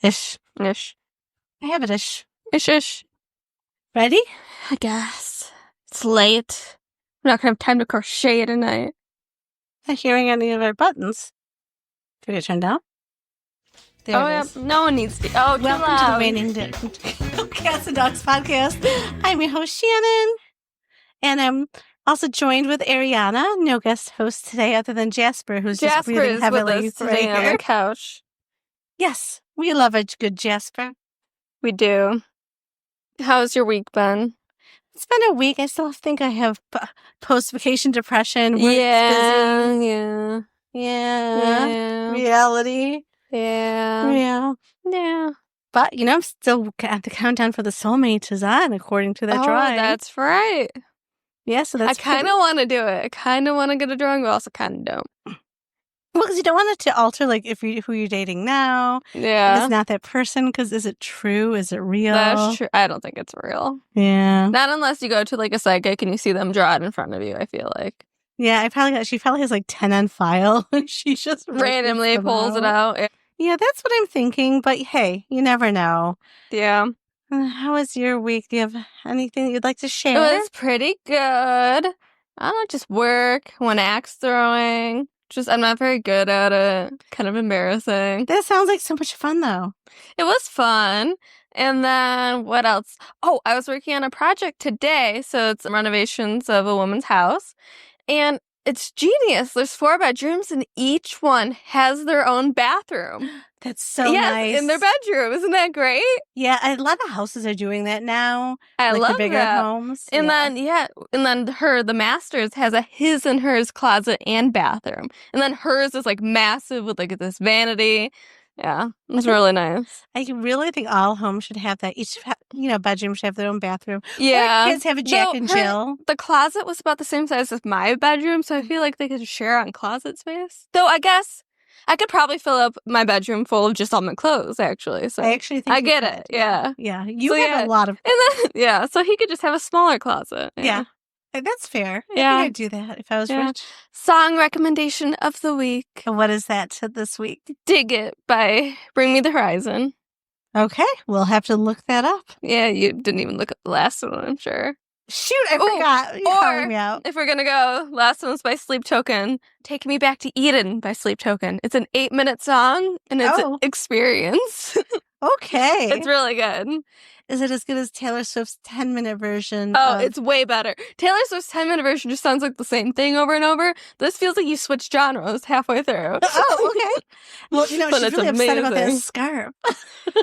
Ish. Ish. I have it ish. Ish. Ready? I guess. It's late. I'm not gonna have time to crochet tonight. Not hearing any of our buttons. Do we get turned down? There it is. No one needs to. Oh, too Welcome loud. to the Raining Cats and Dogs podcast. I'm your host, Shannon. And I'm also joined with Arianna, no guest host today other than Jasper, who's just breathing heavily with us today on the couch. Yes, we love a good Jasper. We do. How's your week been? It's been a week. I still think I have post-vacation depression. Yeah. Reality. Yeah. But, I'm still at the countdown for the soulmate is on, according to that drawing. That's right. Yeah, so that's I kind of want to do it. I kind of want to get a drawing, but also kind of don't. Well, because you don't want it to alter, like, who you're dating now. Yeah. If it's not that person, because is it true? Is it real? That's true. I don't think it's real. Yeah. Not unless you go to, like, a psychic and you see them draw it in front of you, I feel like. Yeah, she probably has, like, 10 on file. She just randomly pulls it out. Yeah, that's what I'm thinking. But, hey, you never know. Yeah. How was your week? Do you have anything you'd like to share? It was pretty good. I don't know, just work, one axe throwing. I'm not very good at it. Kind of embarrassing. That sounds like so much fun, though. It was fun. And then what else? Oh, I was working on a project today. So it's renovations of a woman's house. And it's genius. There's 4 bedrooms and each one has their own bathroom. That's so nice. In their bedroom. Isn't that great? Yeah, a lot of houses are doing that now. I love the bigger that. homes. And then the master's has a his and hers closet and bathroom. And then hers is like massive with like this vanity. Yeah, it's really nice. I really think all homes should have that. Each, bedroom should have their own bathroom. Yeah. Or kids have a Jack and Jill. The closet was about the same size as my bedroom, so I feel like they could share on closet space. Though I guess I could probably fill up my bedroom full of just all my clothes, actually. So I actually think I get it. Yeah. Yeah. You have a lot of. And then, so he could just have a smaller closet. Yeah. That's fair. Yeah. I think I'd do that if I was rich. Song recommendation of the week. What is that this week? Dig It by Bring Me the Horizon. Okay. We'll have to look that up. Yeah, you didn't even look at the last one, I'm sure. Shoot, I forgot. You're calling me out. If we're going to go, last one's by Sleep Token. Take Me Back to Eden by Sleep Token. It's an 8-minute song, and it's an experience. Okay. It's really good. Is it as good as Taylor Swift's 10-minute version? It's way better. Taylor Swift's 10-minute version just sounds like the same thing over and over. This feels like you switched genres halfway through. Oh, okay. Well, she's really upset about that scarf.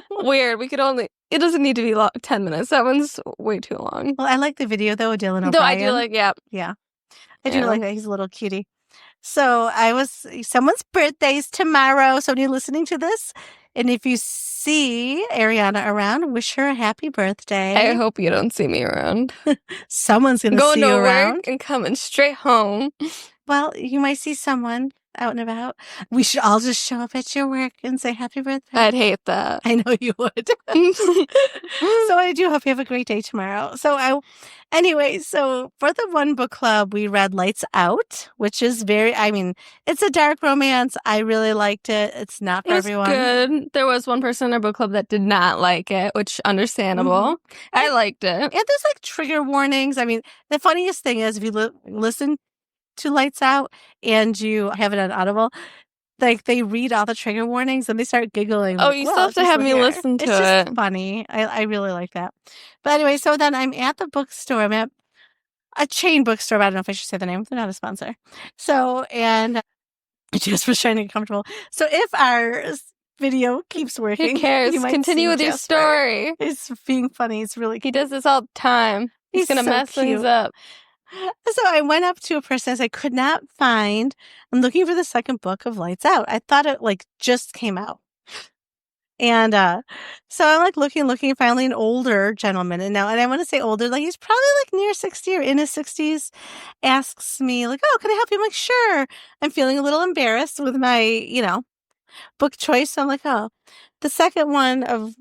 Weird. It doesn't need to be 10 minutes. That one's way too long. Well, I like the video, though, of Dylan O'Brien. Though I do like, Yeah. I do like that. He's a little cutie. So someone's birthday's tomorrow. So when you're listening to this, and if you see Arianna around, wish her a happy birthday. I hope you don't see me around. Someone's going to see you around. Work and coming straight home. Well, you might see someone out and about. We should all just show up at your work and say happy birthday. I'd hate that. I know you would. So I do hope you have a great day tomorrow. So for the one book club, we read Lights Out, which is it's a dark romance. I really liked it. It's not for everyone. Good. There was one person in our book club that did not like it, which understandable. Mm-hmm. I liked it. And there's like trigger warnings. I mean, the funniest thing is if you listen to Lights Out and you have it on Audible, like they read all the trigger warnings and they start giggling. Oh, you still have to have me listen to it. It's just funny. I really like that. But anyway, so then I'm at the bookstore. I'm at a chain bookstore. I don't know if I should say the name. They're not a sponsor. So, and I just was trying to get comfortable. So if our video keeps working, who cares? Continue with your story. It's being funny. It's really cute. He does this all the time. He's going to mess things up. So I went up to a person I could not find. I'm looking for the second book of Lights Out. I thought it just came out. And so I'm looking, finally an older gentleman. And I want to say older, he's probably near 60 or in his 60s, asks me oh, can I help you? I'm like, sure. I'm feeling a little embarrassed with my, book choice. So I'm oh, the second one of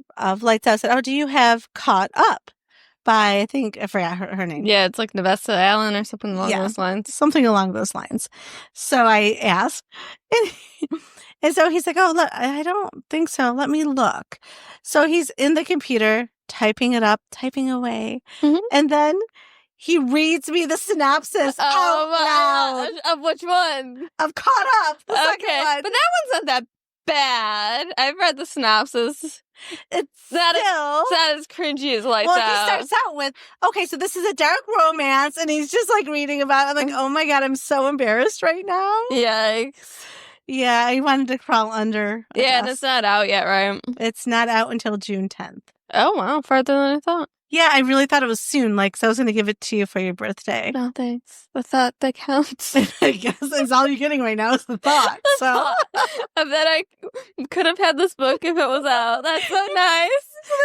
Lights Out. I said, oh, do you have Caught Up? by, I think, I forgot her name. Yeah, it's like Nevesta Allen or something along those lines. Something along those lines. So I asked, and so he's like, oh, look, I don't think so. Let me look. So he's in the computer, typing it up, typing away. Mhm. And then he reads me the synopsis out loud. Of which one? Of Caught Up, the second one. But that one's not that bad. I've read the synopsis. It's not still as cringy as Lights Well, Out. he starts out with, okay, so this is a dark romance, and he's just like reading about it. I'm like, oh my God, I'm so embarrassed right now. Yikes. Yeah, I wanted to crawl under. Yeah, and it's not out yet, right? It's not out until June 10th. Oh, wow. Farther than I thought. Yeah, I really thought it was soon, like, so I was going to give it to you for your birthday. No, thanks. The thought that counts. I guess it's all you're getting right now is the thought. So I bet I could have had this book if it was out. That's so nice.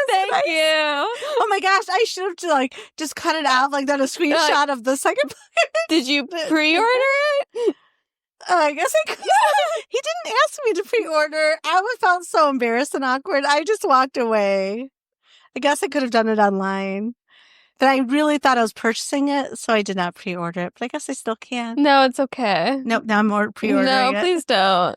Thank you. Oh my gosh, I should have like just cut it out, like done a screenshot of the second book. Did you pre-order it? I guess I could. He didn't ask me to pre-order. I felt so embarrassed and awkward. I just walked away. I guess I could have done it online. But I really thought I was purchasing it, so I did not pre-order it. But I guess I still can. No, it's okay. Nope, now I'm more pre-ordering it. No, please don't.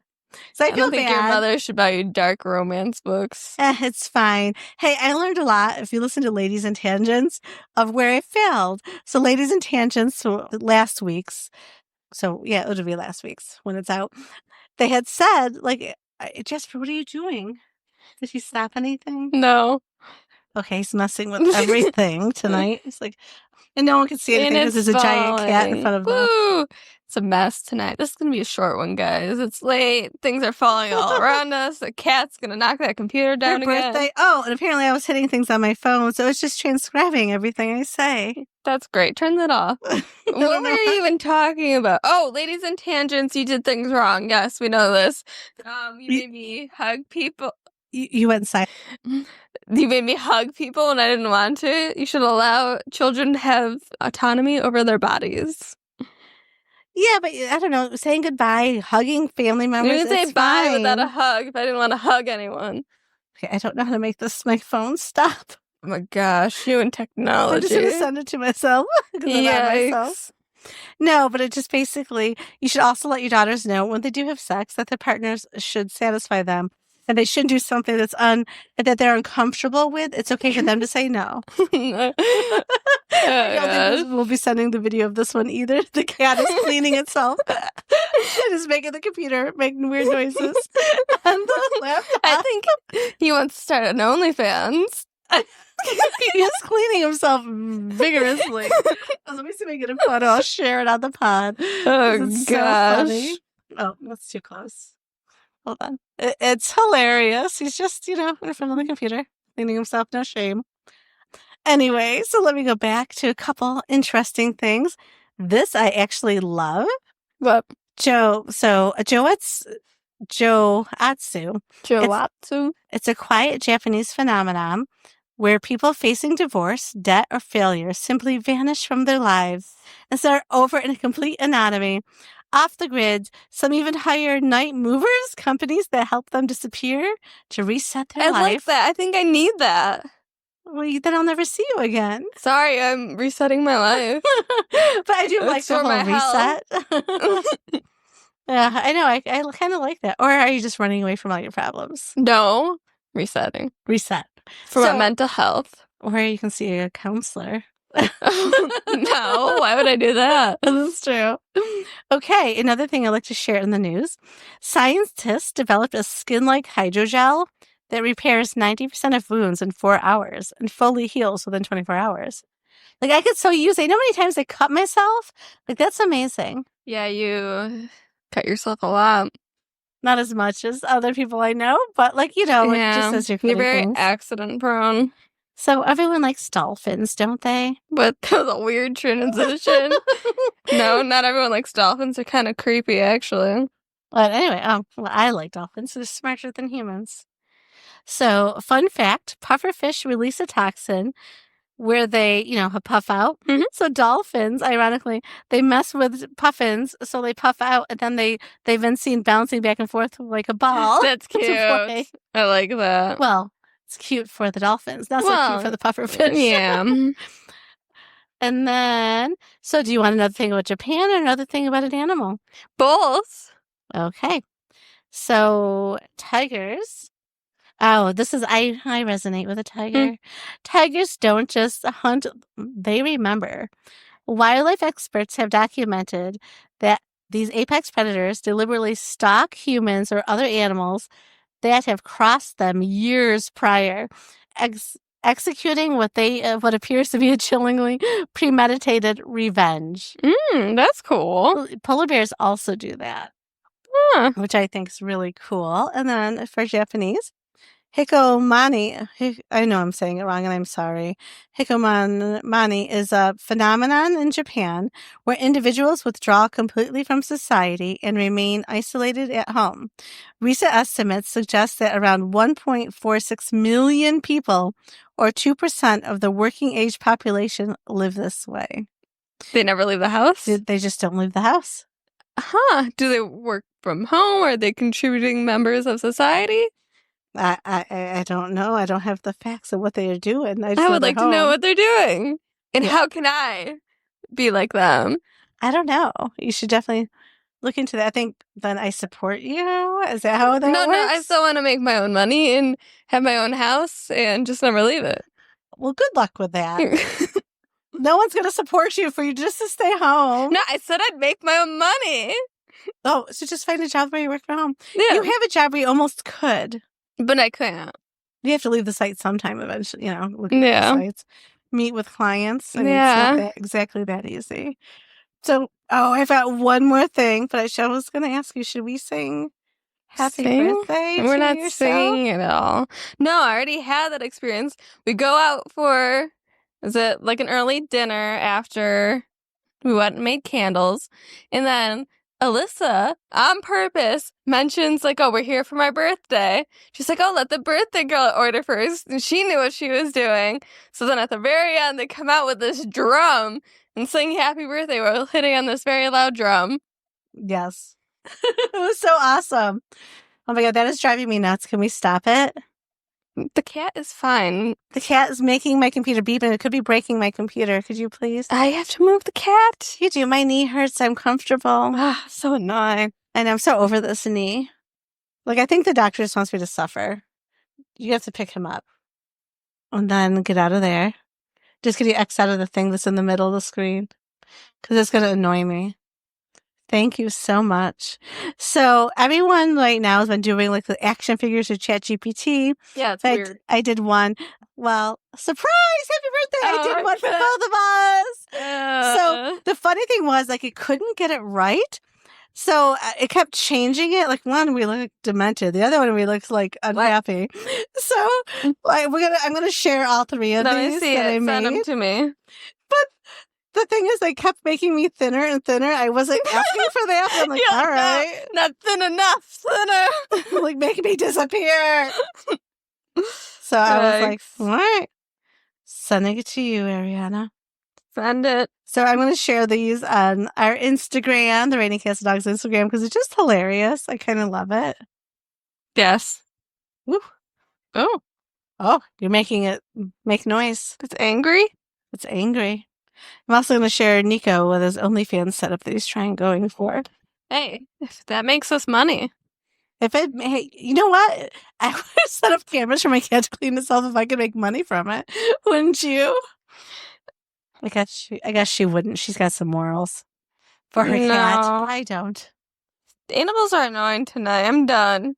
So I don't think bad. Your mother should buy you dark romance books. It's fine. Hey, I learned a lot, if you listen to Ladies and Tangents, of where I failed. So Ladies and Tangents, so last week's, so yeah, it'll be last week's when it's out. They had said, like, Jasper, what are you doing? Did he stop anything? No. Okay, he's messing with everything tonight. It's like, and no one can see anything because there's a giant cat in front of them. It's a mess tonight. This is going to be a short one, guys. It's late. Things are falling all around us. The cat's going to knock that computer down again. Birthday. Oh, and apparently I was hitting things on my phone, so it's just transcribing everything I say. That's great. Turn that off. What were you even talking about? Oh, Ladies and Tangents, you did things wrong. Yes, we know this. You made me hug people. You went silent. You made me hug people when I didn't want to. You should allow children to have autonomy over their bodies. Yeah, but I don't know, saying goodbye, hugging family members. You didn't say bye without a hug if I didn't want to hug anyone. Okay, I don't know how to make my phone stop. Oh my gosh, you and technology. I'm just going to send it to myself. Yes. No, but it just basically, you should also let your daughters know when they do have sex that their partners should satisfy them. And they shouldn't do something that they're uncomfortable with. It's okay for them to say no. I don't think we'll be sending the video of this one either. The cat is cleaning itself. It is making the computer making weird noises on the laptop. I think he wants to start an OnlyFans. He is cleaning himself vigorously. Let me see if I can get a photo. I'll share it on the pod. Oh, gosh. So funny. Oh, that's too close. Hold on. It's hilarious. He's just, in front of the computer, cleaning himself, no shame. Anyway, so let me go back to a couple interesting things. This I actually love. What? Joatsu. It's a quiet Japanese phenomenon where people facing divorce, debt, or failure simply vanish from their lives and start over in a complete anatomy. Off the grid, some even hire night movers, companies that help them disappear to reset their life. I like that. I think I need that. Well, then I'll never see you again. Sorry, I'm resetting my life. But I do like the whole reset. Yeah, I know. I kind of like that. Or are you just running away from all your problems? No, resetting. Reset. For my mental health. Or you can see a counselor. No, why would I do that? That's true. Okay, another thing I'd like to share in the news. Scientists developed a skin-like hydrogel that repairs 90% of wounds in 4 hours and fully heals within 24 hours. Like, I could so use it. You know how many times I cut myself? Like, that's amazing. Yeah, you cut yourself a lot. Not as much as other people I know, but just as you're very accident prone. So everyone likes dolphins, don't they? But that was a weird transition. No, not everyone likes dolphins. They're kind of creepy, actually. But anyway, I like dolphins. They're smarter than humans. So, fun fact, pufferfish release a toxin where they, puff out. Mm-hmm. So dolphins, ironically, they mess with puffins, so they puff out, and then they've been seen bouncing back and forth like a ball. That's cute. I like that. Well, It's cute for the dolphins, not so cute for the pufferfish. Yeah. And then, so do you want another thing about Japan or another thing about an animal? Both. Okay. So tigers. Oh, I resonate with a tiger. Tigers don't just hunt, they remember. Wildlife experts have documented that these apex predators deliberately stalk humans or other animals that have crossed them years prior, executing what appears to be a chillingly premeditated revenge. That's cool. Polar bears also do that, which I think is really cool. And then for Japanese, hikomani, I know I'm saying it wrong and I'm sorry. Hikomani is a phenomenon in Japan where individuals withdraw completely from society and remain isolated at home. Recent estimates suggest that around 1.46 million people, or 2% of the working age population, live this way. They never leave the house? They just don't leave the house. Do they work from home? Are they contributing members of society? I don't know. I don't have the facts of what they are doing. I would like to know what they're doing. And how can I be like them? I don't know. You should definitely look into that. I think then I support you. Is that how that works? No, I still want to make my own money and have my own house and just never leave it. Well, good luck with that. No one's going to support you for you just to stay home. No, I said I'd make my own money. Oh, so just find a job where you work from home. Yeah. You have a job where you almost could. But I can't. You have to leave the site sometime eventually, look at the sites, meet with clients. I mean, it's not exactly that easy. So, I've got one more thing, but I was going to ask you, should we sing Happy Birthday We're not yourself? singing at all. No, I already had that experience. We go out for, is it like an early dinner after we went and made candles, and then Alyssa, on purpose, mentions, like, oh, we're here for my birthday. She's like, oh, let the birthday girl order first. And she knew what she was doing. So then at the very end, they come out with this drum and sing happy birthday while hitting on this very loud drum. Yes. It was so awesome. Oh my God, that is driving me nuts. Can we stop it? The cat is fine. The cat is making my computer beep and it could be breaking my computer. Could you please? I have to move the cat. You do. My knee hurts. I'm comfortable. So annoying. And I'm so over this knee. Like, I think the doctor just wants me to suffer. You have to pick him up. And then get out of there. Just get the X out of the thing that's in the middle of the screen. Because it's going to annoy me. Thank you so much. So everyone right now has been doing like the action figures with ChatGPT. Yeah, it's weird. I did one. Well, surprise! Happy birthday! I did one for both of us. So the funny thing was, like, it couldn't get it right. So it kept changing it. Like, one, we look demented. The other one, we look like unhappy. So I'm gonna share all three of these that I made. Send them to me. But the thing is, they kept making me thinner and thinner. I wasn't asking for that. I'm like, all right. No, not thin enough. Thinner. Like, make me disappear. So I was like, all right. Sending it to you, Arianna. Send it. So I'm going to share these on our Instagram, the Raining Castle Dogs Instagram, because it's just hilarious. I kind of love it. Yes. Woo. Oh, you're making it make noise. It's angry? It's angry. I'm also going to share Nico with his OnlyFans setup that he's trying going for. Hey, if that makes us money. Hey, you know what? I would set up cameras for my cat to clean itself if I could make money from it. Wouldn't you? I guess she wouldn't. She's got some morals for her cat. I don't. Animals are annoying tonight. I'm done.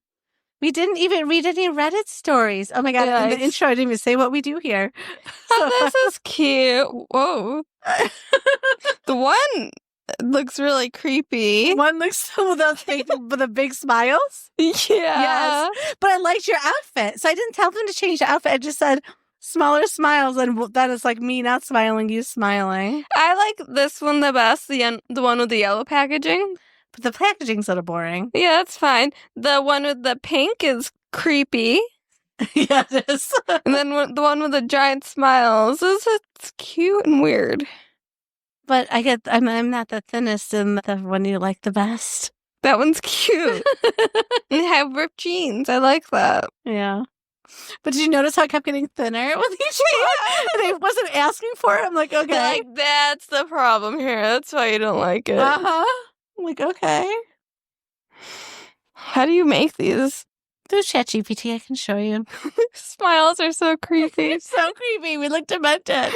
We didn't even read any Reddit stories. Oh my God. In the intro, I didn't even say what we do here. This is cute. Whoa. The one looks really creepy. One looks with the big smiles. Yeah. Yes. But I liked your outfit. So I didn't tell them to change the outfit. I just said smaller smiles. And that is like me not smiling, you smiling. I like this one the best. The one with the yellow packaging. But the packaging's sort of boring. Yeah, that's fine. The one with the pink is creepy. Yeah, it is. And then the one with the giant smiles it's cute and weird. But I'm not the thinnest and the one you like the best. That one's cute. And have ripped jeans. I like that. Yeah. But did you notice how it kept getting thinner with each one? And I wasn't asking for it. I'm like, okay. Like, that's the problem here. That's why you don't like it. Uh-huh. I'm like, okay. How do you make these? There's ChatGPT. I can show you. Smiles are so creepy. It's so creepy. We look demented.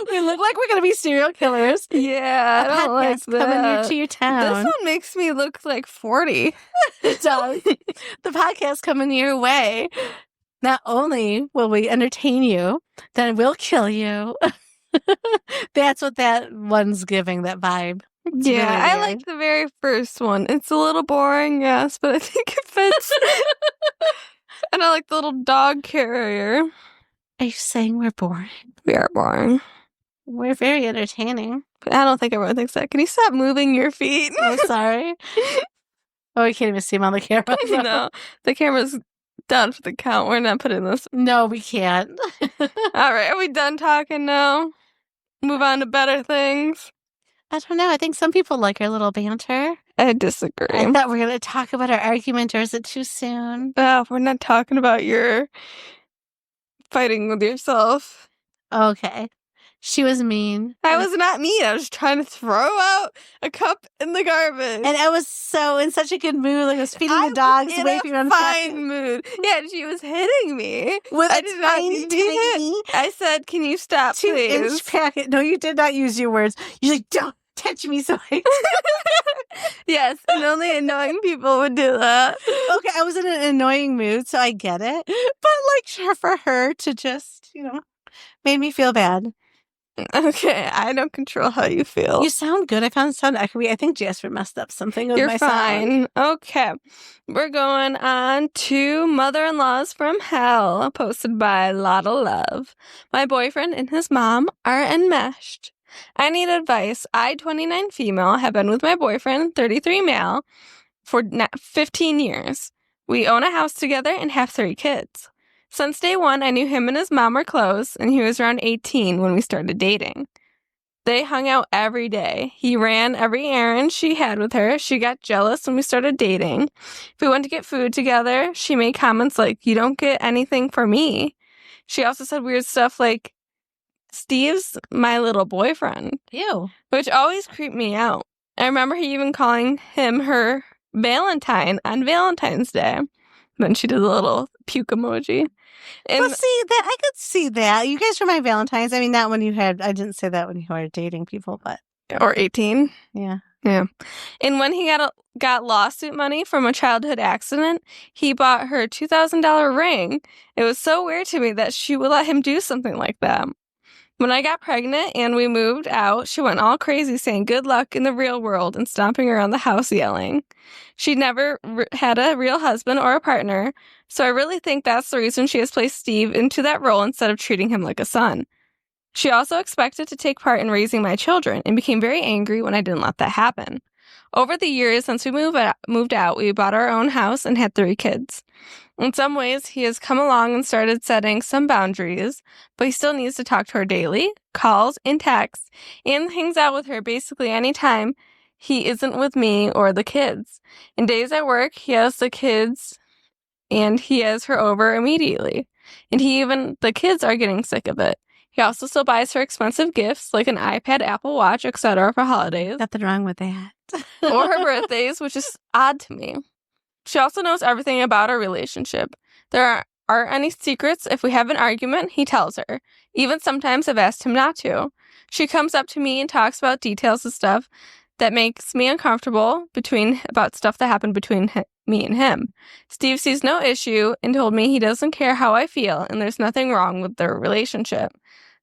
We look like we're going to be serial killers. Yeah, I don't like that. Coming to your town. This one makes me look like 40. It does. The podcast coming your way. Not only will we entertain you, then we'll kill you. That's what that one's giving, that vibe. It's Yeah, really I weird. like the very first one. It's a little boring, yes, but I think it fits. And I like the little dog carrier. Are you saying we're boring? We are boring. We're very entertaining. But I don't think everyone thinks that. Can you stop moving your feet? I'm sorry. Oh, we can't even see him on the camera. So. No, the camera's done for the count. We're not putting this. No, we can't. All right, are we done talking now? Move on to better things. I don't know. I think some people like our little banter. I disagree. I thought we were going to talk about our argument, or is it too soon? Oh, we're not talking about your fighting with yourself. Okay. She was mean. I was not mean. I was trying to throw out a cup in the garbage. And I was so in such a good mood. Like I was feeding the dogs, in waving a on fine mood. Yeah, she was hitting me. with I a did not need to be tiny hit. I said, "Can you stop, 2-inch please?" packet. No, you did not use your words. You're like, don't touch me. So Yes, and only annoying people would do that. Okay, I was in an annoying mood, so I get it. But like for her to just, made me feel bad. Okay, I don't control how you feel. You sound good. I found sound echoey. I think Jasper messed up something with You're my fine. sound. Okay. We're going on to Mother-in-Laws from Hell, posted by Lotta Love. My boyfriend and his mom are enmeshed. I need advice. I, 29 female, have been with my boyfriend, 33 male, for 15 years. We own a house together and have 3 kids. Since day one, I knew him and his mom were close, and he was around 18 when we started dating. They hung out every day. He ran every errand she had with her. She got jealous when we started dating. If we went to get food together, she made comments like, "You don't get anything for me." She also said weird stuff like, "Steve's my little boyfriend," Ew. which always creeped me out. I remember he even calling him her Valentine on Valentine's Day. Then she did a little puke emoji. And Well, see, that I could see that. You guys were my Valentines. I mean, not when I didn't say that when you were dating people, but. or 18. Yeah. Yeah. And when he got lawsuit money from a childhood accident, he bought her a $2,000 ring. It was so weird to me that she would let him do something like that. When I got pregnant and we moved out, she went all crazy saying good luck in the real world and stomping around the house yelling. She never had a real husband or a partner, so I really think that's the reason she has placed Steve into that role instead of treating him like a son. She also expected to take part in raising my children and became very angry when I didn't let that happen. Over the years since we moved out, we bought our own house and had 3 kids. In some ways, he has come along and started setting some boundaries, but he still needs to talk to her daily, calls and texts, and hangs out with her basically any time he isn't with me or the kids. In days at work, he has the kids and he has her over immediately. And the kids are getting sick of it. He also still buys her expensive gifts like an iPad, Apple Watch, etc. for holidays. Nothing wrong with that. Or her birthdays, which is odd to me. She also knows everything about our relationship. There aren't any secrets. If we have an argument, he tells her. Even sometimes I've asked him not to. She comes up to me and talks about details of stuff that makes me uncomfortable about stuff that happened between me and him. Steve sees no issue and told me he doesn't care how I feel and there's nothing wrong with their relationship.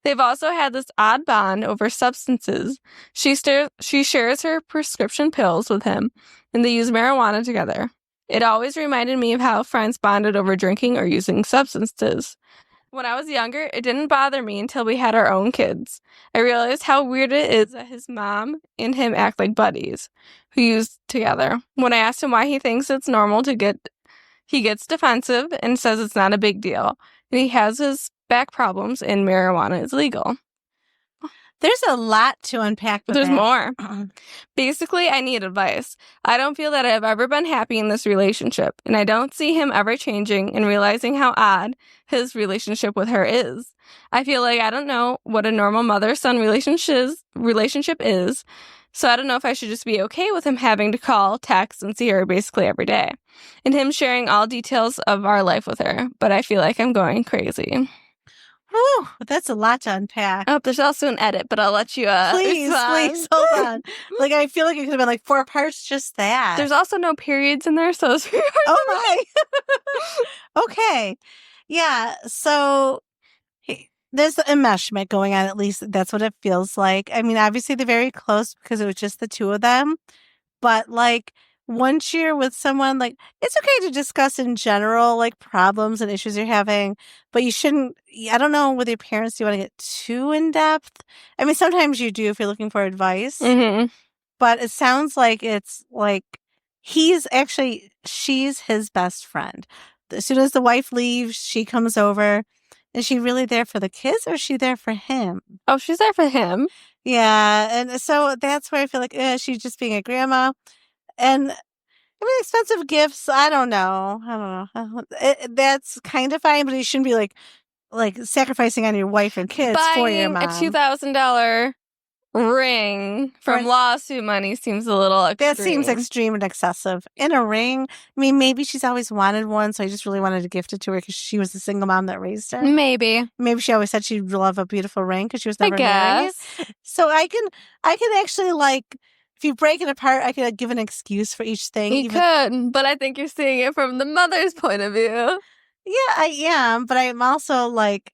They've also had this odd bond over substances. She shares her prescription pills with him, and they use marijuana together. It always reminded me of how friends bonded over drinking or using substances. When I was younger, it didn't bother me until we had our own kids. I realized how weird it is that his mom and him act like buddies who use together. When I asked him why he thinks it's normal he gets defensive and says it's not a big deal. And he has his back problems and marijuana is legal. There's a lot to unpack with There's that. more. Basically, I need advice. I don't feel that I've ever been happy in this relationship, and I don't see him ever changing and realizing how odd his relationship with her is. I feel like I don't know what a normal mother-son relationship is, so I don't know if I should just be okay with him having to call, text, and see her basically every day, and him sharing all details of our life with her, but I feel like I'm going crazy. Whew, that's a lot to unpack. Oh, there's also an edit, but I'll let you Please, respond. hold on. Like, I feel like it could have been like 4 parts, just that. There's also no periods in there, so it's very hard Oh my. Okay. Yeah, so there's the enmeshment going on, at least that's what it feels like. I mean, obviously they're very close because it was just the two of them. But like once you're with someone, like it's okay to discuss in general, like problems and issues you're having, but you shouldn't. I don't know with your parents, do you want to get too in depth? I mean, sometimes you do if you're looking for advice, but it sounds like it's like she's his best friend. As soon as the wife leaves, she comes over. Is she really there for the kids or is she there for him? Oh, she's there for him. Yeah. And so that's where I feel like she's just being a grandma. And I mean, expensive gifts, I don't know. That's kind of fine, but you shouldn't be like sacrificing on your wife and kids for your Buying mom. a $2,000 ring from lawsuit money seems a little extreme. That seems extreme and excessive. In a ring, I mean, maybe she's always wanted one, so I just really wanted to gift it to her because she was the single mom that raised her. Maybe she always said she'd love a beautiful ring because she was never I married. guess. So I can actually like, if you break it apart, I could give an excuse for each thing. You could, but I think you're seeing it from the mother's point of view. Yeah, I am, but I'm also like,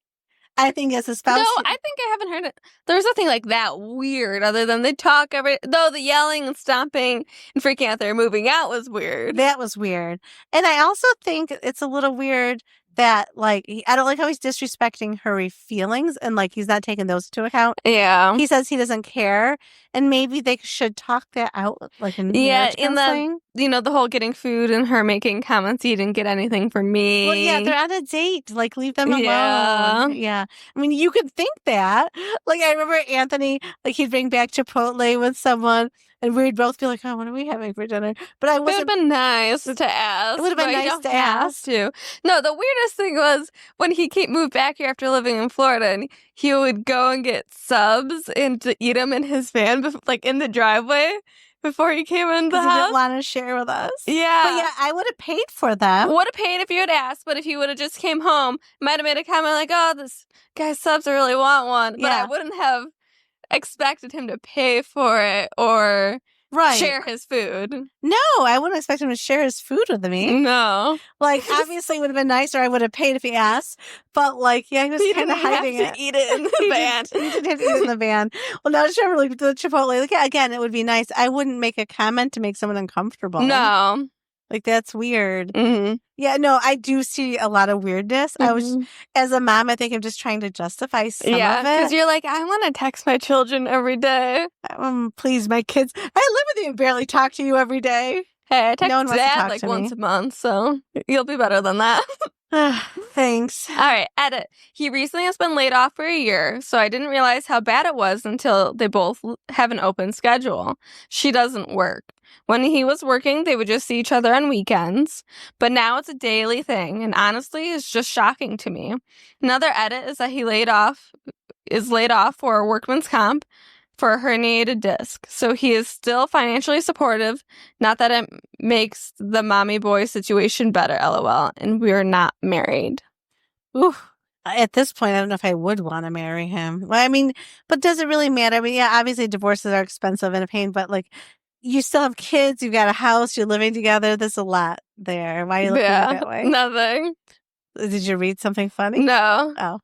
I think as a spouse. No, I think I haven't heard it. There's nothing like that weird other than they talk though the yelling and stomping and freaking out they're moving out was weird. That was weird. And I also think it's a little weird that like, I don't like how he's disrespecting her feelings and like he's not taking those into account. Yeah. He says he doesn't care and maybe they should talk that out like in marriage counseling. The whole getting food and her making comments, you didn't get anything from me. Well, yeah, they're on a date. Like, leave them alone. Yeah. I mean, you could think that. Like, I remember Anthony, like, he'd bring back Chipotle with someone, and we'd both be like, oh, what are we having for dinner? But I wasn't. It would have been nice to ask. It would have been nice to ask. No, the weirdest thing was when he moved back here after living in Florida, and he would go and get subs and to eat them in his van, like in the driveway. Before he came in the house. He didn't want to share with us. Yeah. But yeah, I would have paid for them. Would have paid if you had asked, but if he would have just came home, might have made a comment like, oh, this guy's subs, I really want one. But I wouldn't have expected him to pay for it or share his food. No, I wouldn't expect him to share his food with me. No. Like, obviously it would have been nicer. I would have paid if he asked. But, like, yeah, he was kind of hiding it. Eat it in the van. He didn't have to eat it in the van. Well, now Trevor, like, the Chipotle, like, yeah, again, it would be nice. I wouldn't make a comment to make someone uncomfortable. No. Like, that's weird. Mm-hmm. Yeah, no, I do see a lot of weirdness. I was, as a mom, I think I'm just trying to justify some of it. Because you're like, I want to text my children every day. Please, my kids. I live with you and barely talk to you every day. Hey, I text Dad like once a month, so you'll be better than that. Thanks. All right, edit. He recently has been laid off for a year, so I didn't realize how bad it was until they both have an open schedule. She doesn't work. When he was working, they would just see each other on weekends, but now it's a daily thing, and honestly, it's just shocking to me. Another edit is that he is laid off for a workman's comp for a herniated disc, so he is still financially supportive. Not that it makes the mommy boy situation better, lol, and we are not married. Ooh. At this point, I don't know if I would want to marry him. Well, I mean, but does it really matter? I mean, yeah, obviously divorces are expensive and a pain, but like, you still have kids, you've got a house, you're living together. There's a lot there. Why are you looking at it that way? Nothing. Did you read something funny? No. Oh.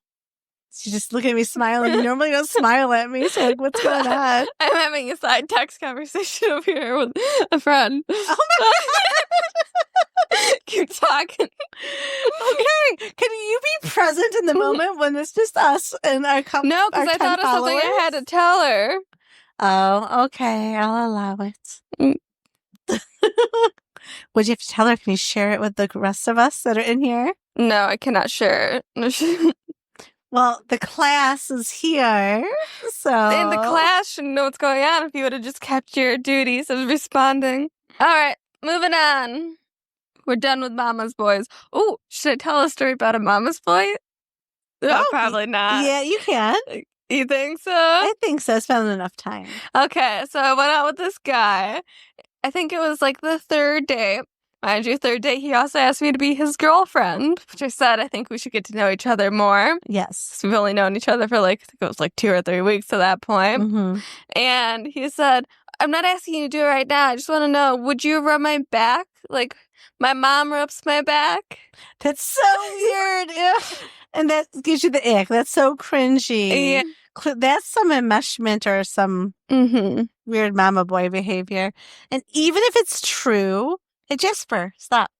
She's just looking at me smiling. You normally don't smile at me. So like, what's going on? I'm having a side text conversation over here with a friend. Oh my God. Keep talking. Okay. Can you be present in the moment when it's just us and our couple? No, because I thought of something I had to tell her. Oh, okay. I'll allow it. Would you have to tell her? Can you share it with the rest of us that are in here? No, I cannot share it. Well, the class is here, so... And the class should know what's going on if you would have just kept your duties of responding. All right, moving on. We're done with Mama's Boys. Oh, should I tell a story about a Mama's Boy? No, probably not. Yeah, you can. You think so? I think so. It's been enough time. Okay, so I went out with this guy. I think it was like the third day. Mind you, third day, he also asked me to be his girlfriend, which I said I think we should get to know each other more. Yes. We've only known each other for like, I think it was like 2 or 3 weeks to that point. Mm-hmm. And he said, I'm not asking you to do it right now. I just want to know, would you rub my back? Like, my mom rubs my back? That's so weird. And that gives you the ick. That's so cringy. Yeah. That's some enmeshment or some weird mama boy behavior. And even if it's true, hey, Jasper, stop.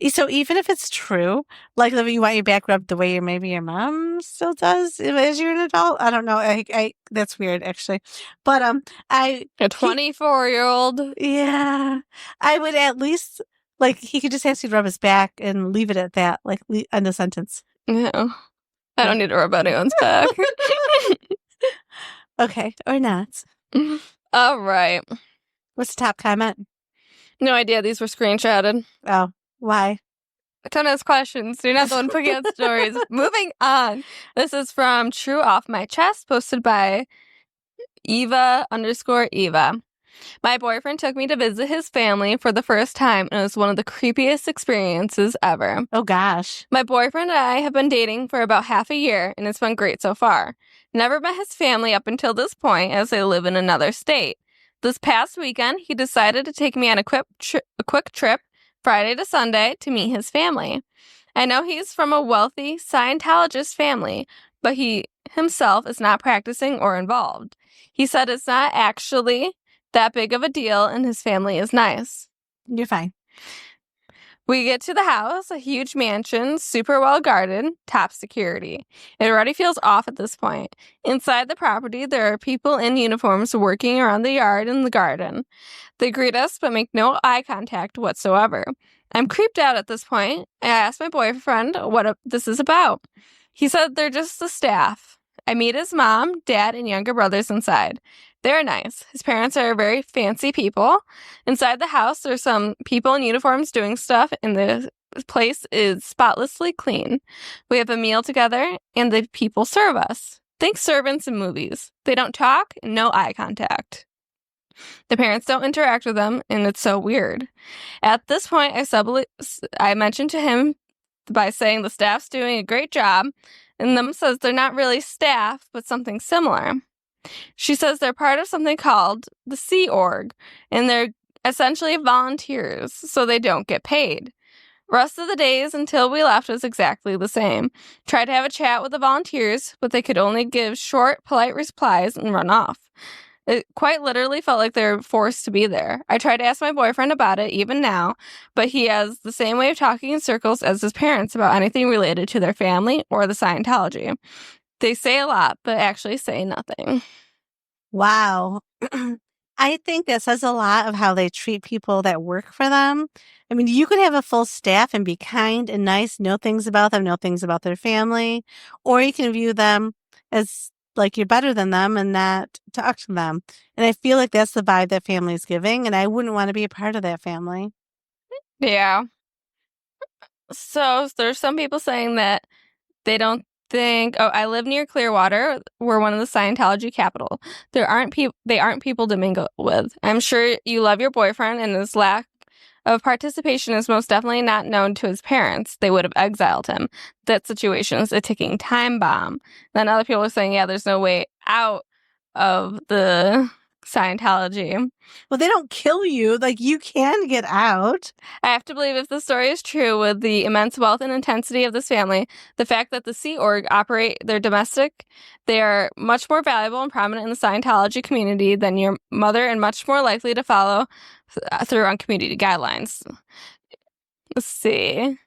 So even if it's true, like if you want your back rubbed the way maybe your mom still does as you're an adult, I don't know. I that's weird actually. But a 24-year-old. Yeah, I would at least like he could just ask you to rub his back and leave it at that, like end the sentence. No, I don't need to rub anyone's back. Okay, or not. All right. What's the top comment? No idea. These were screenshotted. Oh, why? Don't ask questions. You're not the one picking out stories. Moving on. This is from True Off My Chest, posted by Eva_Eva. My boyfriend took me to visit his family for the first time, and it was one of the creepiest experiences ever. Oh, gosh. My boyfriend and I have been dating for about half a year, and it's been great so far. Never met his family up until this point, as they live in another state. This past weekend, he decided to take me on a quick trip, Friday to Sunday, to meet his family. I know he's from a wealthy Scientologist family, but he himself is not practicing or involved. He said it's not actually that big of a deal, and his family is nice. You're fine. We get to the house, a huge mansion, super well guarded, top security. It already feels off at this point. Inside the property, there are people in uniforms working around the yard and the garden. They greet us but make no eye contact whatsoever. I'm creeped out at this point. I asked my boyfriend what this is about. He said they're just the staff. I meet his mom, dad, and younger brothers inside. They're nice. His parents are very fancy people. Inside the house, there's some people in uniforms doing stuff, and the place is spotlessly clean. We have a meal together, and the people serve us. Think servants in movies. They don't talk, and no eye contact. The parents don't interact with them, and it's so weird. At this point, I mentioned to him by saying the staff's doing a great job, and them says they're not really staff, but something similar. She says they're part of something called the Sea Org, and they're essentially volunteers, so they don't get paid. Rest of the days until we left was exactly the same. Tried to have a chat with the volunteers, but they could only give short, polite replies and run off. It quite literally felt like they were forced to be there. I tried to ask my boyfriend about it, even now, but he has the same way of talking in circles as his parents about anything related to their family or the Scientology. They say a lot, but actually say nothing. Wow. I think that says a lot of how they treat people that work for them. I mean, you could have a full staff and be kind and nice, know things about them, know things about their family, or you can view them as like you're better than them and not talk to them. And I feel like that's the vibe that family's giving, and I wouldn't want to be a part of that family. Yeah. So there's some people saying that they don't think, I live near Clearwater. We're one of the Scientology capital. They aren't people to mingle with. I'm sure you love your boyfriend, and his lack of participation is most definitely not known to his parents. They would have exiled him. That situation is a ticking time bomb. Then other people are saying, yeah, there's no way out of the Scientology. Well, they don't kill you. Like, you can get out. I have to believe if the story is true, with the immense wealth and intensity of this family, the fact that the Sea Org operate their domestic, they are much more valuable and prominent in the Scientology community than your mother, and much more likely to follow through on community guidelines. Let's see.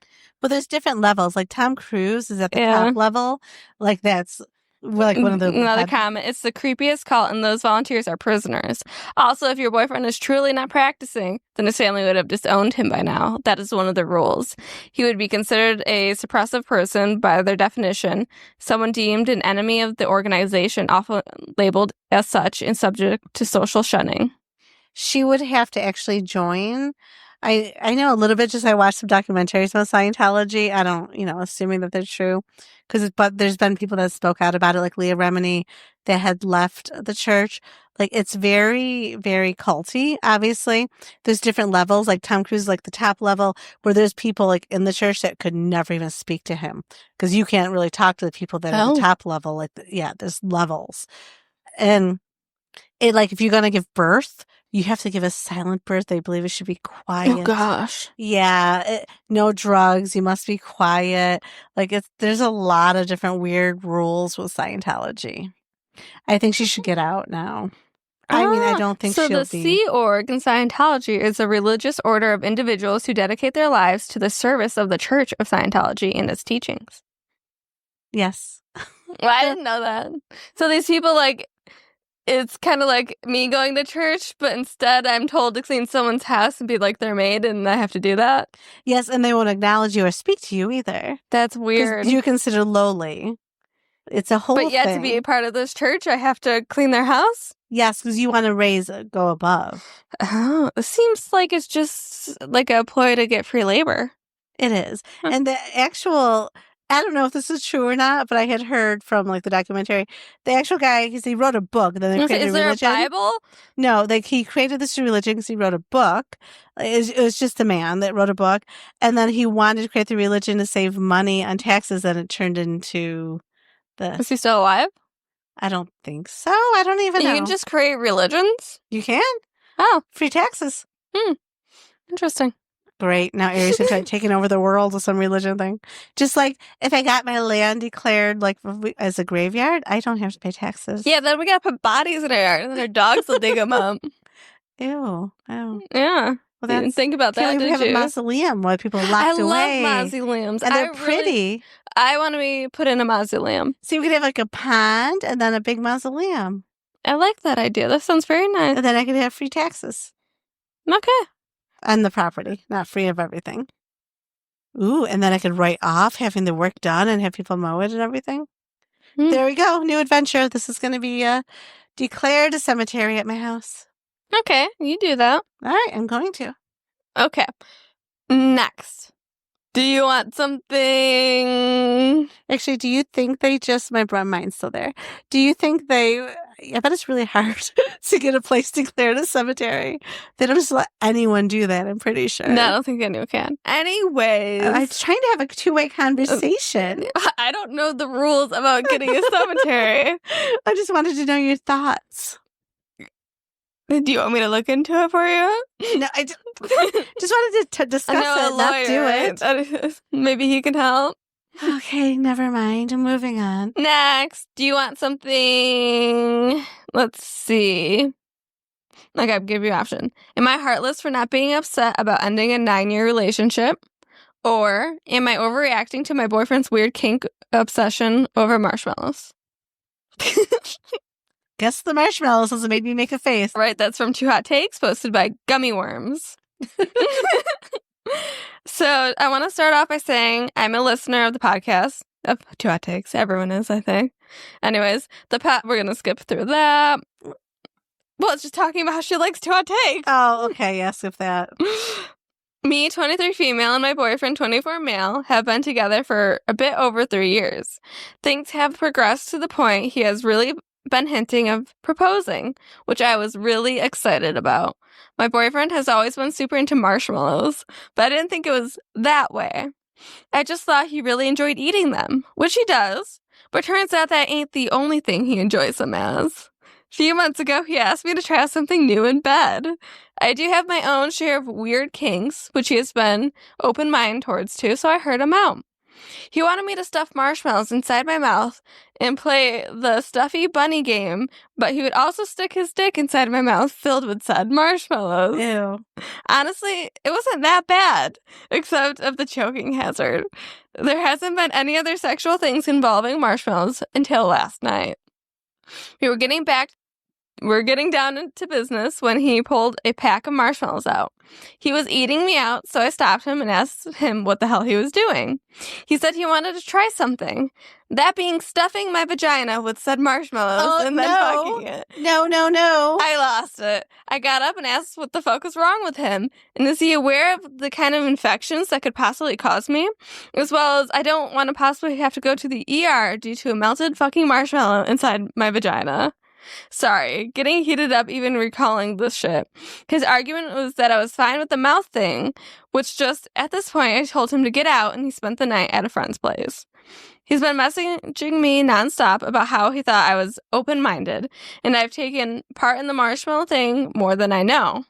Well, there's different levels. Like Tom Cruise is at the top level. Like that's Like one of the Another comment. It's the creepiest cult, and those volunteers are prisoners. Also, if your boyfriend is truly not practicing, then his family would have disowned him by now. That is one of the rules. He would be considered a suppressive person by their definition, someone deemed an enemy of the organization, often labeled as such and subject to social shunning. She would have to actually join. I know a little bit, just I watched some documentaries about Scientology. I don't, assuming that they're true. But there's been people that spoke out about it, like Leah Remini, that had left the church. Like, it's very, very culty, obviously. There's different levels, like Tom Cruise is like the top level, where there's people like in the church that could never even speak to him. Because you can't really talk to the people that are the top level. Like, there's levels. And it, like, if you're going to give birth, you have to give a silent birth. They believe it should be quiet. Oh, gosh. Yeah. No drugs. You must be quiet. Like, there's a lot of different weird rules with Scientology. I think she should get out now. I mean, I don't think she'll be. So the Sea Org in Scientology is a religious order of individuals who dedicate their lives to the service of the Church of Scientology and its teachings. Yes. Well, I didn't know that. So these people, like, it's kind of like me going to church, but instead I'm told to clean someone's house and be like their maid, and I have to do that? Yes, and they won't acknowledge you or speak to you either. That's weird. You're considered lowly. It's a whole thing. But yet to be a part of this church, I have to clean their house? Yes, because you want to go above. Oh, it seems like it's just like a ploy to get free labor. It is. And the actual, I don't know if this is true or not, but I had heard from like the documentary, the actual guy, he wrote a book. Then they created Is there a Bible? No, he created this religion because he wrote a book. It was just a man that wrote a book. And then he wanted to create the religion to save money on taxes, and it turned into this. Is he still alive? I don't think so. I don't even know. You can just create religions? You can? Oh. Free taxes. Interesting. Great. Now Aries is taking over the world with some religion thing. Just like if I got my land declared like as a graveyard, I don't have to pay taxes. Yeah, then we gotta put bodies in our yard, and then our dogs will dig them up. Ew. Oh. Yeah. Well, you didn't think about that, did you? Have a mausoleum where people are locked away. I love mausoleums. And they're pretty. I want to be put in a mausoleum. So you could have like a pond and then a big mausoleum. I like that idea. That sounds very nice. And then I could have free taxes. Okay. On the property, not free of everything. Ooh, and then I could write off having the work done and have people mow it and everything. There we go. New adventure. This is going to be declared a cemetery at my house. Okay, you do that. All right, I'm going to. Okay. Next. Do you want something? Actually, do you think my mind's still there. Do you think I bet it's really hard to get a place declared a cemetery. They don't just let anyone do that, I'm pretty sure. No, I don't think anyone can. Anyways. I'm trying to have a two-way conversation. I don't know the rules about getting a cemetery. I just wanted to know your thoughts. Do you want me to look into it for you? No, I just wanted to discuss it, not do it. Maybe he can help. Okay, never mind. I'm moving on. Next, do you want something? Let's see. Okay, I'll give you an option. Am I heartless for not being upset about ending a 9-year relationship? Or am I overreacting to my boyfriend's weird kink obsession over marshmallows? Guess the marshmallows has made me make a face. Right, that's from 2 Hot Takes, posted by Gummy Worms. So I want to start off by saying I'm a listener of the podcast of 2 Hot Takes. Everyone is, I think. Anyways, we're going to skip through that. Well, it's just talking about how she likes 2 Hot Takes. Oh, okay. Yeah, skip that. Me, 23 female, and my boyfriend, 24 male, have been together for a bit over 3 years. Things have progressed to the point he has really been hinting of proposing, which I was really excited about. My boyfriend has always been super into marshmallows, but I didn't think it was that way. I just thought he really enjoyed eating them, which he does, but turns out that ain't the only thing he enjoys them as. A few months ago, he asked me to try something new in bed. I do have my own share of weird kinks, which he has been open-minded towards too, so I heard him out. He wanted me to stuff marshmallows inside my mouth and play the stuffy bunny game, but he would also stick his dick inside my mouth filled with said marshmallows. Ew. Honestly, it wasn't that bad, except of the choking hazard. There hasn't been any other sexual things involving marshmallows until last night. We were getting down to business when he pulled a pack of marshmallows out. He was eating me out, so I stopped him and asked him what the hell he was doing. He said he wanted to try something. That being stuffing my vagina with said marshmallows and then fucking it. No. I lost it. I got up and asked what the fuck was wrong with him. And is he aware of the kind of infections that could possibly cause me? As well as I don't want to possibly have to go to the ER due to a melted fucking marshmallow inside my vagina. Sorry, getting heated up even recalling this shit. His argument was that I was fine with the mouth thing, which just, at this point, I told him to get out and he spent the night at a friend's place. He's been messaging me nonstop about how he thought I was open-minded, and I've taken part in the marshmallow thing more than I know.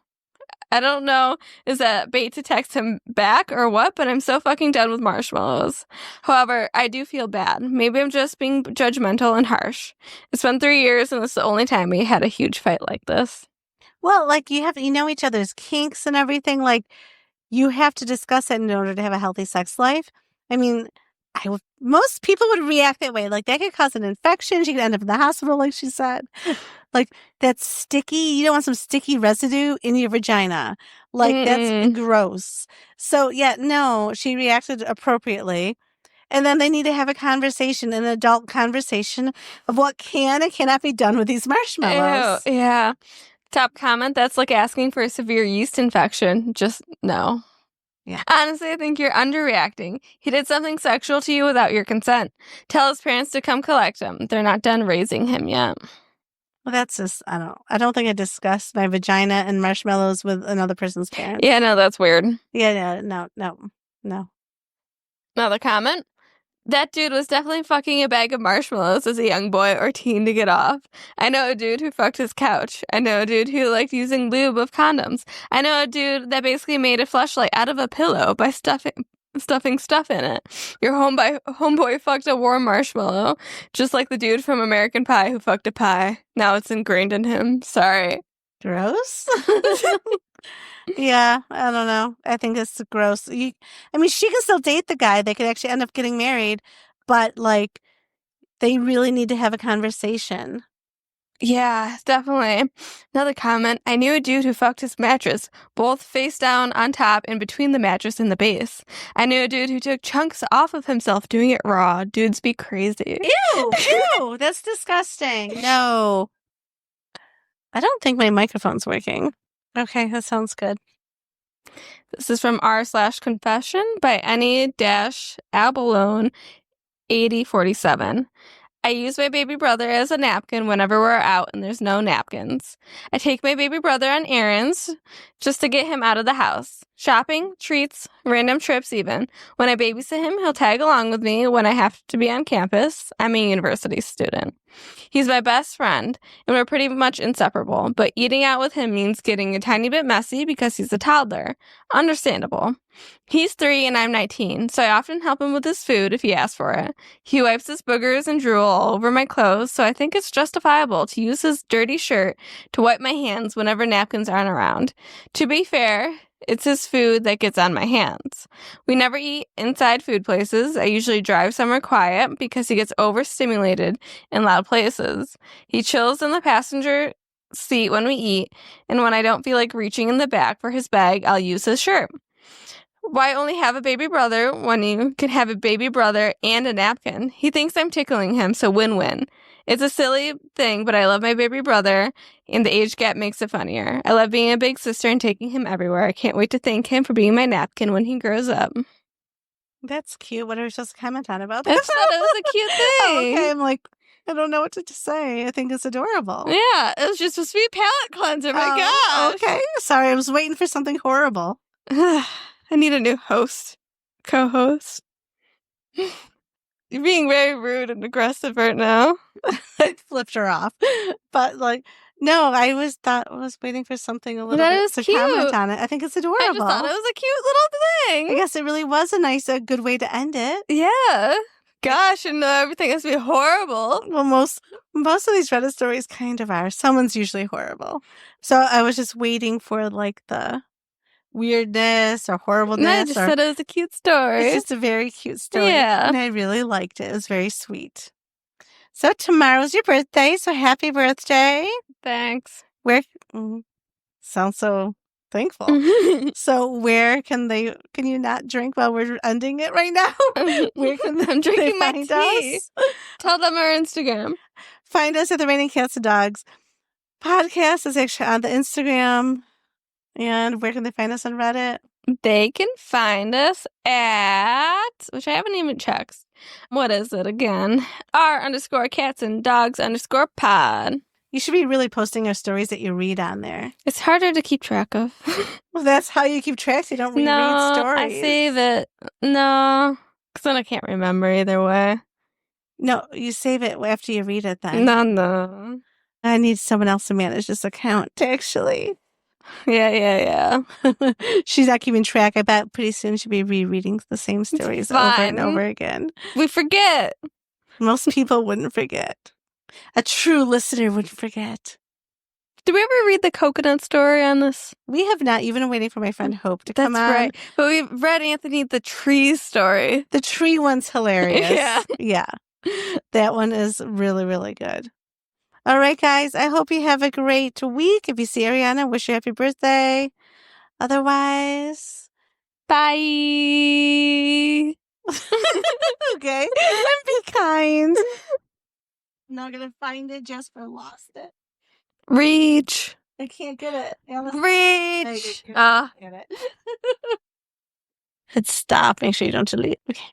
I don't know, is that bait to text him back or what, but I'm so fucking done with marshmallows. However, I do feel bad. Maybe I'm just being judgmental and harsh. It's been 3 years, and this is the only time we had a huge fight like this. Well, like, you know each other's kinks and everything. Like, you have to discuss it in order to have a healthy sex life. I mean, most people would react that way. Like, that could cause an infection. She could end up in the hospital, like she said. Like, that's sticky. You don't want some sticky residue in your vagina. Like, that's gross. So, yeah, no, she reacted appropriately. And then they need to have a conversation, an adult conversation of what can and cannot be done with these marshmallows. Ew, yeah. Top comment, that's like asking for a severe yeast infection. Just no. Yeah. Honestly, I think you're underreacting. He did something sexual to you without your consent. Tell his parents to come collect him. They're not done raising him yet. Well, that's just, I don't think I discussed my vagina and marshmallows with another person's parents. Yeah, no, that's weird. Yeah, no. Another comment. That dude was definitely fucking a bag of marshmallows as a young boy or teen to get off. I know a dude who fucked his couch. I know a dude who liked using lube of condoms. I know a dude that basically made a fleshlight out of a pillow by stuffing stuff in it. Your homeboy fucked a warm marshmallow, just like the dude from American Pie who fucked a pie. Now it's ingrained in him. Sorry. Gross? Yeah, I don't know. I think it's gross. She can still date the guy. They could actually end up getting married, but, like, they really need to have a conversation. Yeah, definitely. Another comment. I knew a dude who fucked his mattress, both face down on top and between the mattress and the base. I knew a dude who took chunks off of himself doing it raw. Dudes be crazy. Ew, that's disgusting. No. I don't think my microphone's working. Okay, that sounds good. This is from r/confession by any-abalone 8047. I use my baby brother as a napkin whenever we're out and there's no napkins. I take my baby brother on errands just to get him out of the house. Shopping, treats, random trips even. When I babysit him, he'll tag along with me when I have to be on campus. I'm a university student. He's my best friend, and we're pretty much inseparable, but eating out with him means getting a tiny bit messy because he's a toddler. Understandable. He's 3 and I'm 19, so I often help him with his food if he asks for it. He wipes his boogers and drool all over my clothes, so I think it's justifiable to use his dirty shirt to wipe my hands whenever napkins aren't around. To be fair, it's his food that gets on my hands. We never eat inside food places. I usually drive somewhere quiet because he gets overstimulated in loud places. He chills in the passenger seat when we eat, and when I don't feel like reaching in the back for his bag, I'll use his shirt. Why only have a baby brother when you can have a baby brother and a napkin? He thinks I'm tickling him, so win-win. It's a silly thing, but I love my baby brother, and the age gap makes it funnier. I love being a big sister and taking him everywhere. I can't wait to thank him for being my napkin when he grows up. That's cute. What are we supposed to comment on about that? I thought it was a cute thing. Okay, I'm like, I don't know what to say. I think it's adorable. Yeah, it was just a sweet palate cleanser. My gosh. Okay, sorry. I was waiting for something horrible. I need a new co-host. You're being very rude and aggressive right now. I flipped her off. But, like, No, I was waiting for something a little That bit is to comment cute. on it. I think it's I adorable. just thought it was a cute little thing. I guess it really was a good way to end it. Yeah. Gosh, and everything has to be horrible. Well, most of these Reddit stories kind of are. Someone's usually horrible. So I was just waiting for like the weirdness or horribleness. No, I just said it was a cute story. It's just a very cute story. Yeah. And I really liked it. It was very sweet. So tomorrow's your birthday. So happy birthday. Thanks. Where sounds so thankful. So where can you not drink while we're ending it right now? Where can I'm drinking my find tea. us? Tell them our Instagram. Find us at the Raining Cats and Dogs podcast is actually on the Instagram. And where can they find us on Reddit? They can find us at, which I haven't even checked. What is it again? r_cats_and_dogs_pod. You should be really posting our stories that you read on there. It's harder to keep track of. Well, that's how you keep track. You don't reread stories. I save it. No, because then I can't remember either way. No, you save it after you read it then. No. I need someone else to manage this account, actually. Yeah. She's not keeping track. I bet pretty soon she'll be rereading the same stories over and over again. We forget. Most people wouldn't forget. A true listener wouldn't forget. Did we ever read the coconut story on this? We have not. You've been waiting for my friend Hope to come on. That's right. But we've read Anthony the tree story. The tree one's hilarious. Yeah. That one is really, really good. All right, guys. I hope you have a great week. If you see Arianna, wish her happy birthday. Otherwise, bye. Okay. And be kind. I'm not going to find it. Jasper lost it. Reach. I can't get it. Reach. Get it. Hit stop. Make sure you don't delete. Okay.